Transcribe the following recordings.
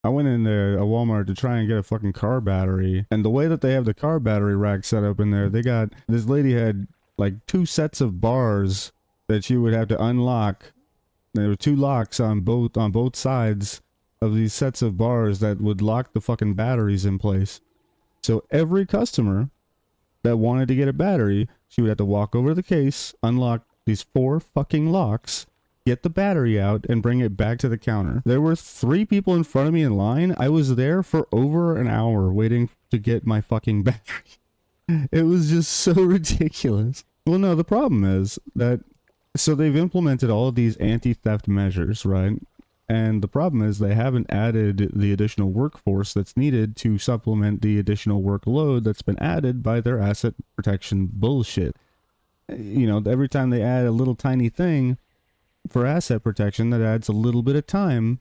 I went into a Walmart to try and get a fucking car battery, and the way that they have the car battery rack set up in there, they got this lady had like 2 sets of bars that you would have to unlock. There were 2 locks on both sides of these sets of bars that would lock the fucking batteries in place. So every customer that wanted to get a battery, she would have to walk over to the case, unlock these 4 fucking locks, get the battery out, and bring it back to the counter. There were 3 people in front of me in line. I was there for over an hour waiting to get my fucking battery. It was just so ridiculous. Well, no, the problem is that, so they've implemented all of these anti-theft measures, right? And the problem is they haven't added the additional workforce that's needed to supplement the additional workload that's been added by their asset protection bullshit. You know, every time they add a little tiny thing for asset protection, that adds a little bit of time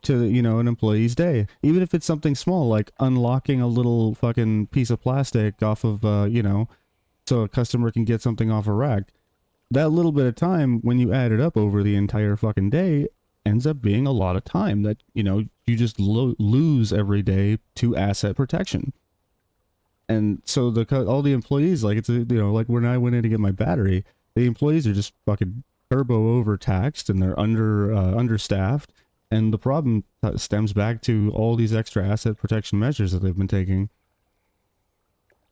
to, you know, an employee's day. Even if it's something small, like unlocking a little fucking piece of plastic off of, you know, so a customer can get something off a rack. That little bit of time, when you add it up over the entire fucking day, ends up being a lot of time that, you know, you just lose every day to asset protection. And so all the employees, like, it's a, you know, like when I went in to get my battery, the employees are just fucking turbo overtaxed and they're understaffed. And the problem stems back to all these extra asset protection measures that they've been taking.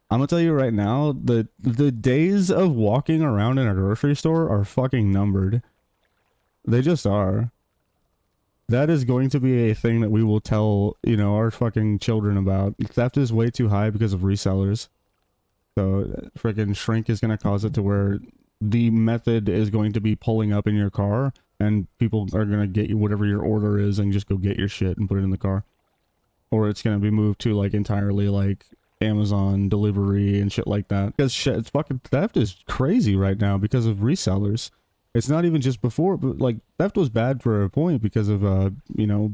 I'm gonna tell you right now, the days of walking around in a grocery store are fucking numbered. They just are. That is going to be a thing that we will tell, you know, our fucking children about. Theft is way too high because of resellers. So freaking shrink is going to cause it to where the method is going to be pulling up in your car and people are going to get you whatever your order is and just go get your shit and put it in the car. Or it's going to be moved to like entirely like Amazon delivery and shit like that. Because shit, it's fucking theft is crazy right now because of resellers. It's not even just before, but like theft was bad for a point because of you know,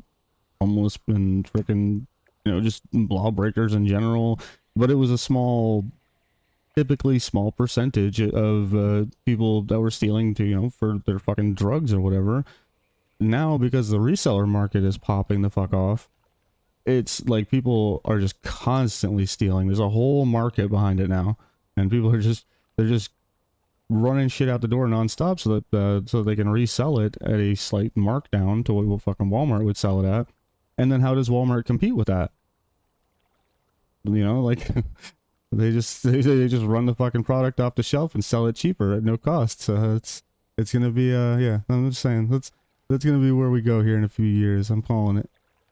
homeless and freaking, you know, just lawbreakers in general. But it was a small, typically small percentage of people that were stealing to, you know, for their fucking drugs or whatever. Now, because the reseller market is popping the fuck off, it's like people are just constantly stealing. There's a whole market behind it now, and people are just, they're just running shit out the door nonstop so that so they can resell it at a slight markdown to what fucking Walmart would sell it at. And then how does Walmart compete with that? You know, like they just run the fucking product off the shelf and sell it cheaper at no cost. So it's gonna be yeah, I'm just saying that's gonna be where we go here in a few years. I'm calling it.